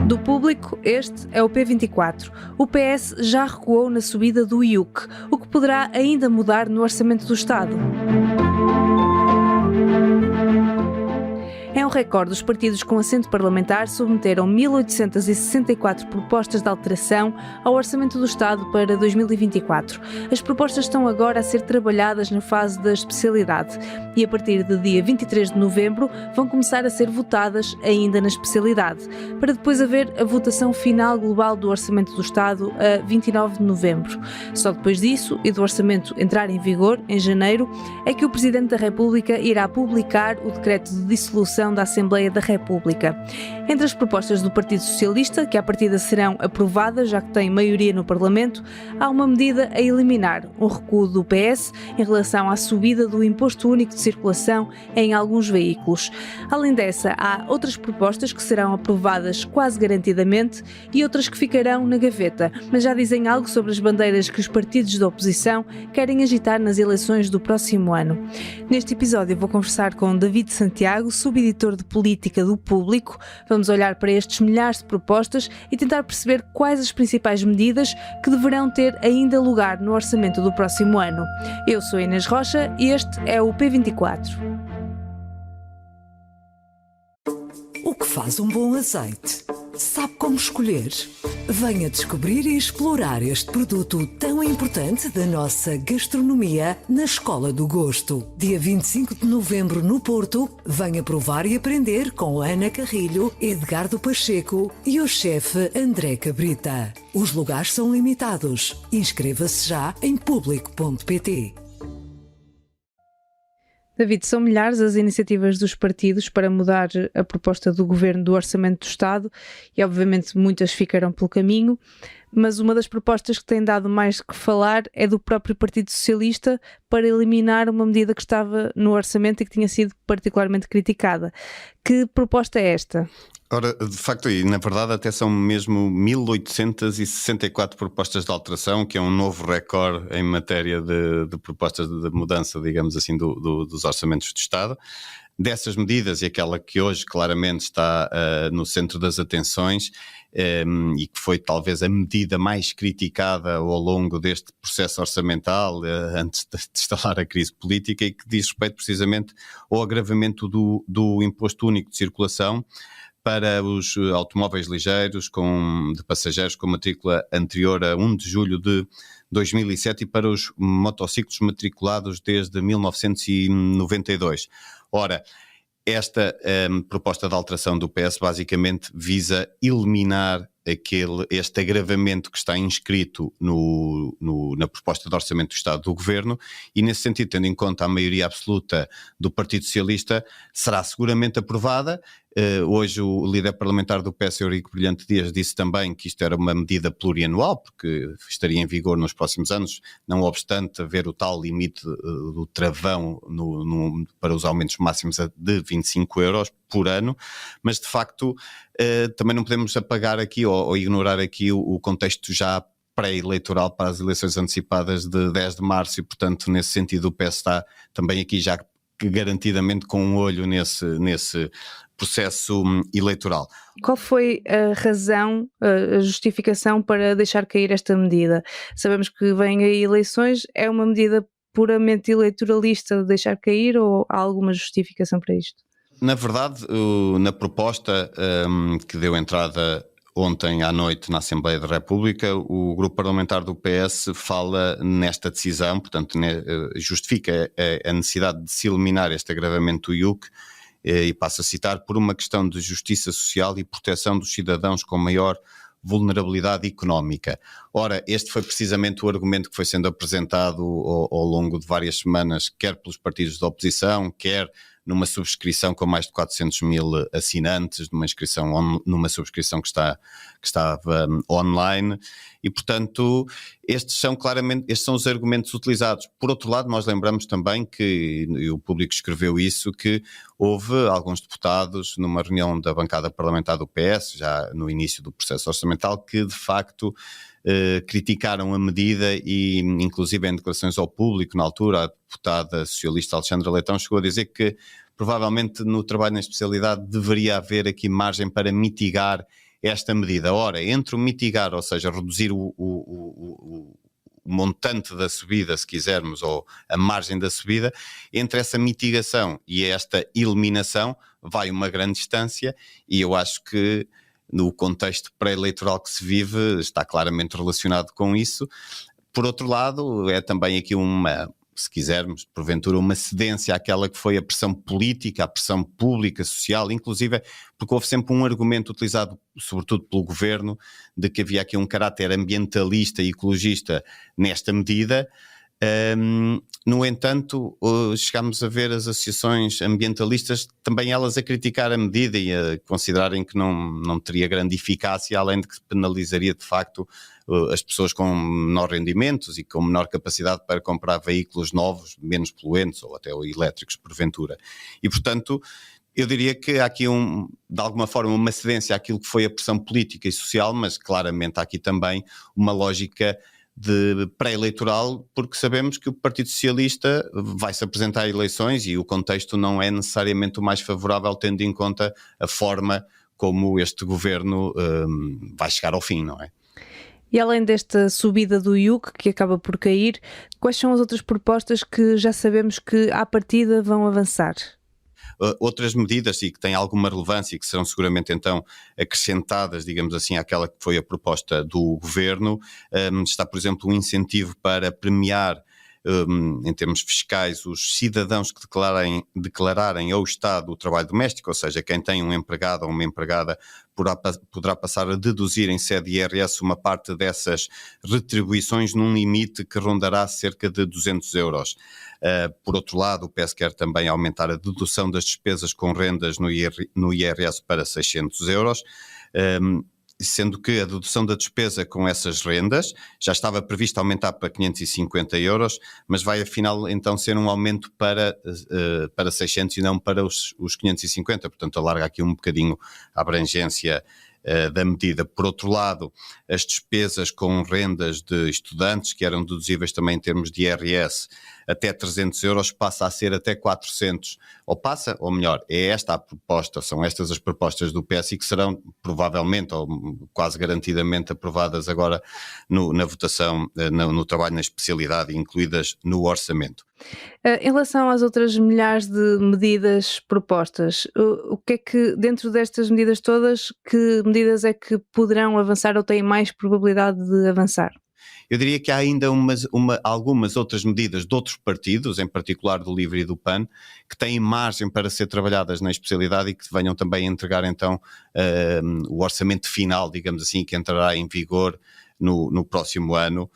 Do público, este é o P24. O PS já recuou na subida do IUC, o que poderá ainda mudar no Orçamento do Estado. É um recorde. Os partidos com assento parlamentar submeteram 1.864 propostas de alteração ao Orçamento do Estado para 2024. As propostas estão agora a ser trabalhadas na fase da especialidade e a partir do dia 23 de novembro vão começar a ser votadas ainda na especialidade, para depois haver a votação final global do Orçamento do Estado a 29 de novembro. Só depois disso e do Orçamento entrar em vigor, em janeiro, é que o Presidente da República irá publicar o decreto de dissolução da Assembleia da República. Entre as propostas do Partido Socialista, que à partida serão aprovadas, já que tem maioria no Parlamento, há uma medida a eliminar, um recuo do PS em relação à subida do Imposto Único de Circulação em alguns veículos. Além dessa, há outras propostas que serão aprovadas quase garantidamente e outras que ficarão na gaveta, mas já dizem algo sobre as bandeiras que os partidos da oposição querem agitar nas eleições do próximo ano. Neste episódio vou conversar com David Santiago, subeditor de Política do Público. Vamos olhar para estes milhares de propostas e tentar perceber quais as principais medidas que deverão ter ainda lugar no orçamento do próximo ano. Eu sou Inês Rocha e este é o P24. O que faz um bom azeite? Sabe como escolher? Venha descobrir e explorar este produto tão importante da nossa gastronomia na Escola do Gosto. Dia 25 de novembro no Porto, venha provar e aprender com Ana Carrilho, Edgardo Pacheco e o chefe André Cabrita. Os lugares são limitados. Inscreva-se já em público.pt. David, são milhares as iniciativas dos partidos para mudar a proposta do Governo do Orçamento do Estado e obviamente muitas ficaram pelo caminho, mas uma das propostas que tem dado mais que falar é do próprio Partido Socialista para eliminar uma medida que estava no orçamento e que tinha sido particularmente criticada. Que proposta é esta? Ora, de facto, e na verdade até são mesmo 1.864 propostas de alteração, que é um novo recorde em matéria de propostas de mudança, digamos assim, dos orçamentos do Estado. Dessas medidas, e aquela que hoje claramente está no centro das atenções e que foi talvez a medida mais criticada ao longo deste processo orçamental, antes de instalar a crise política, e que diz respeito precisamente ao agravamento do Imposto Único de Circulação para os automóveis ligeiros de passageiros com matrícula anterior a 1 de julho de 2007 e para os motociclos matriculados desde 1992. Ora, esta proposta de alteração do PS basicamente visa eliminar este agravamento que está inscrito na proposta de orçamento do Estado do Governo e, nesse sentido, tendo em conta a maioria absoluta do Partido Socialista, será seguramente aprovada. Hoje o líder parlamentar do PS, Eurico Brilhante Dias, disse também que isto era uma medida plurianual, porque estaria em vigor nos próximos anos, não obstante haver o tal limite do travão para os aumentos máximos de 25 euros por ano, mas de facto também não podemos apagar aqui ou ignorar aqui o contexto já pré-eleitoral para as eleições antecipadas de 10 de março e, portanto, nesse sentido o PS está também aqui já garantidamente com um olho nesse processo eleitoral. Qual foi a razão, a justificação para deixar cair esta medida? Sabemos que vêm aí eleições, é uma medida puramente eleitoralista de deixar cair ou há alguma justificação para isto? Na verdade, na proposta que deu entrada ontem à noite na Assembleia da República, o grupo parlamentar do PS fala nesta decisão, portanto justifica a necessidade de se eliminar este agravamento do IUC e passa a citar, por uma questão de justiça social e proteção dos cidadãos com maior vulnerabilidade económica. Ora, este foi precisamente o argumento que foi sendo apresentado ao longo de várias semanas, quer pelos partidos da oposição, quer numa subscrição com mais de 400 mil assinantes, numa subscrição que estava online, e portanto estes são os argumentos utilizados. Por outro lado, nós lembramos também que, e o público escreveu isso, que houve alguns deputados numa reunião da bancada parlamentar do PS, já no início do processo orçamental, que de facto criticaram a medida e inclusive em declarações ao público na altura a deputada socialista Alexandra Leitão chegou a dizer que provavelmente no trabalho na especialidade deveria haver aqui margem para mitigar esta medida. Ora, entre o mitigar, ou seja, reduzir o montante da subida, se quisermos, ou a margem da subida, entre essa mitigação e esta eliminação vai uma grande distância, e eu acho que no contexto pré-eleitoral que se vive está claramente relacionado com isso. Por outro lado, é também aqui se quisermos, porventura, uma cedência àquela que foi a pressão política, a pressão pública, social, inclusive porque houve sempre um argumento utilizado, sobretudo pelo governo, de que havia aqui um caráter ambientalista e ecologista nesta medida. No entanto, chegámos a ver as associações ambientalistas também elas a criticar a medida e a considerarem que não teria grande eficácia, além de que penalizaria de facto as pessoas com menor rendimentos e com menor capacidade para comprar veículos novos, menos poluentes ou até elétricos porventura. E portanto, eu diria que há aqui de alguma forma uma cedência àquilo que foi a pressão política e social, mas claramente há aqui também uma lógica de pré-eleitoral, porque sabemos que o Partido Socialista vai se apresentar a eleições e o contexto não é necessariamente o mais favorável, tendo em conta a forma como este governo vai chegar ao fim, não é? E além desta subida do IUC, que acaba por cair, quais são as outras propostas que já sabemos que à partida vão avançar? Outras medidas e que têm alguma relevância e que serão seguramente então acrescentadas, digamos assim, àquela que foi a proposta do governo, está, por exemplo, um incentivo para premiar em termos fiscais os cidadãos que declararem ao Estado o trabalho doméstico, ou seja, quem tem um empregado ou uma empregada poderá passar a deduzir em sede IRS uma parte dessas retribuições num limite que rondará cerca de 200 euros. Por outro lado, o PS quer também aumentar a dedução das despesas com rendas no IRS para 600 euros, sendo que a dedução da despesa com essas rendas já estava prevista aumentar para 550 euros, mas vai afinal então ser um aumento para 600 e não para os 550, portanto alarga aqui um bocadinho a abrangência da medida. Por outro lado, as despesas com rendas de estudantes, que eram deduzíveis também em termos de IRS, até 300 euros passa a ser até 400, ou melhor, é esta a proposta, são estas as propostas do PS e que serão provavelmente ou quase garantidamente aprovadas agora na votação, no trabalho na especialidade e incluídas no orçamento. Em relação às outras milhares de medidas propostas, o que é que, dentro destas medidas todas, que medidas é que poderão avançar ou têm mais probabilidade de avançar? Eu diria que há ainda algumas outras medidas de outros partidos, em particular do LIVRE e do PAN, que têm margem para ser trabalhadas na especialidade e que venham também a entregar então o orçamento final, digamos assim, que entrará em vigor no próximo ano.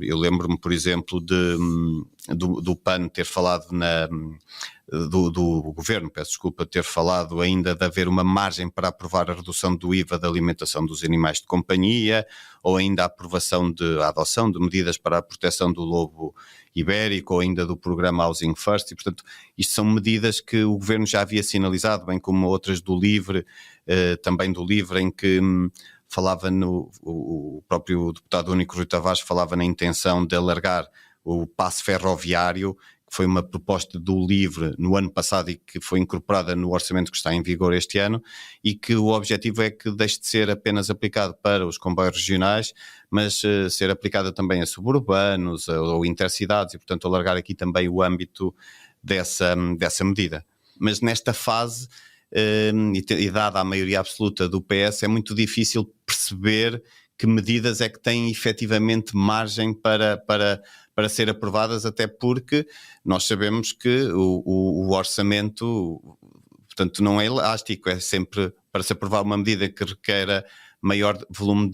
Eu lembro-me, por exemplo, do PAN ter falado do governo, peço desculpa, ter falado ainda de haver uma margem para aprovar a redução do IVA da alimentação dos animais de companhia, ou ainda a adoção de medidas para a proteção do lobo ibérico, ou ainda do programa Housing First, e portanto isto são medidas que o governo já havia sinalizado, bem como outras do LIVRE, também do LIVRE, em que falava o próprio deputado único Rui Tavares falava na intenção de alargar o passe ferroviário, que foi uma proposta do LIVRE no ano passado e que foi incorporada no orçamento que está em vigor este ano, e que o objetivo é que deixe de ser apenas aplicado para os comboios regionais, mas ser aplicada também a suburbanos ou intercidades, e portanto alargar aqui também o âmbito dessa medida. Mas nesta fase, e dada a maioria absoluta do PS, é muito difícil perceber que medidas é que têm efetivamente margem para ser aprovadas, até porque nós sabemos que o orçamento, portanto, não é elástico, é sempre para se aprovar uma medida que requer maior volume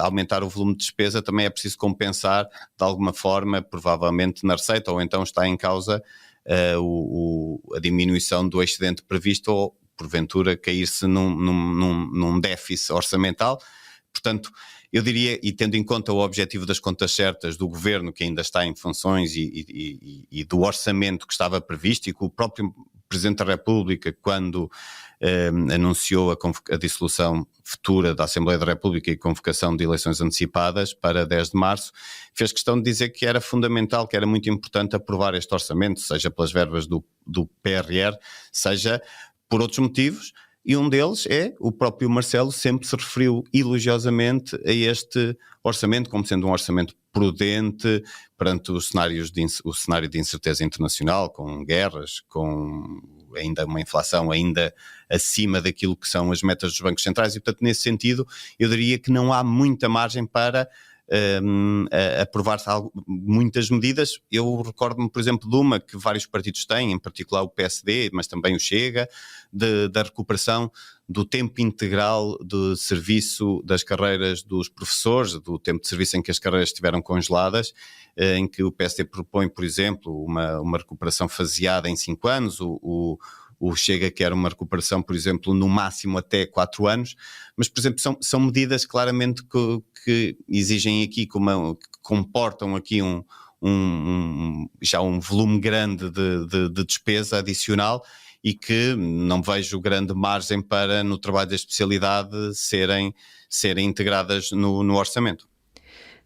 aumentar o volume de despesa, também é preciso compensar de alguma forma, provavelmente na receita, ou então está em causa a diminuição do excedente previsto ou porventura cair-se num déficit orçamental. Portanto, eu diria, e tendo em conta o objetivo das contas certas do governo, que ainda está em funções, e do orçamento que estava previsto e que o próprio Presidente da República, quando anunciou a dissolução futura da Assembleia da República e convocação de eleições antecipadas para 10 de março, fez questão de dizer que era fundamental, que era muito importante aprovar este orçamento, seja pelas verbas do PRR, seja por outros motivos, e um deles é, o próprio Marcelo sempre se referiu elogiosamente a este orçamento como sendo um orçamento prudente perante o cenário de incerteza internacional, com guerras, com ainda uma inflação ainda acima daquilo que são as metas dos bancos centrais, e portanto nesse sentido eu diria que não há muita margem para aprovar-se muitas medidas. Eu recordo-me, por exemplo, de uma que vários partidos têm, em particular o PSD, mas também o Chega, da recuperação do tempo integral de serviço das carreiras dos professores, do tempo de serviço em que as carreiras estiveram congeladas, em que o PSD propõe, por exemplo, uma recuperação faseada em 5 anos, o Chega quer uma recuperação, por exemplo, no máximo até 4 anos, mas, por exemplo, são medidas claramente que exigem aqui, que comportam aqui já um volume grande de despesa adicional, e que não vejo grande margem para, no trabalho da especialidade, serem integradas no orçamento.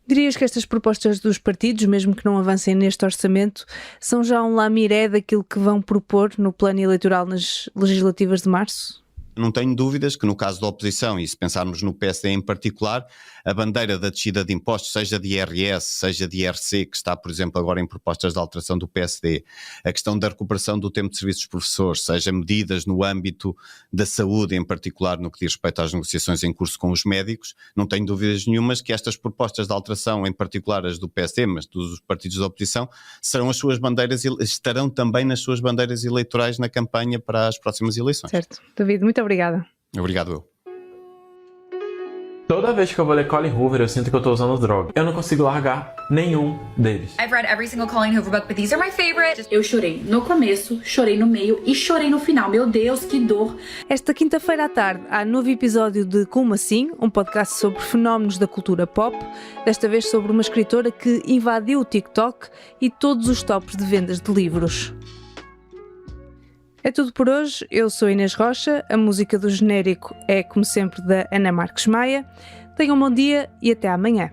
Dirias que estas propostas dos partidos, mesmo que não avancem neste orçamento, são já um lamiré daquilo que vão propor no plano eleitoral nas legislativas de março? Não tenho dúvidas que no caso da oposição, e se pensarmos no PSD em particular, a bandeira da descida de impostos, seja de IRS, seja de IRC, que está, por exemplo, agora em propostas de alteração do PSD, a questão da recuperação do tempo de serviço dos professores, seja medidas no âmbito da saúde, em particular no que diz respeito às negociações em curso com os médicos, não tenho dúvidas nenhumas que estas propostas de alteração, em particular as do PSD, mas dos partidos da oposição, serão as suas bandeiras, estarão também nas suas bandeiras eleitorais na campanha para as próximas eleições. Certo. David, muito obrigada. Obrigado, eu. Toda vez que eu vou ler Colin Hoover, eu sinto que eu tô usando droga. Eu não consigo largar nenhum deles. I've read every single Colin Hoover book, but these are my favorite. Eu chorei no começo, chorei no meio e chorei no final. Meu Deus, que dor! Esta quinta-feira à tarde há novo episódio de Como Assim, um podcast sobre fenómenos da cultura pop, desta vez sobre uma escritora que invadiu o TikTok e todos os tops de vendas de livros. É tudo por hoje, eu sou Inês Rocha, a música do genérico é, como sempre, da Ana Marques Maia. Tenham um bom dia e até amanhã.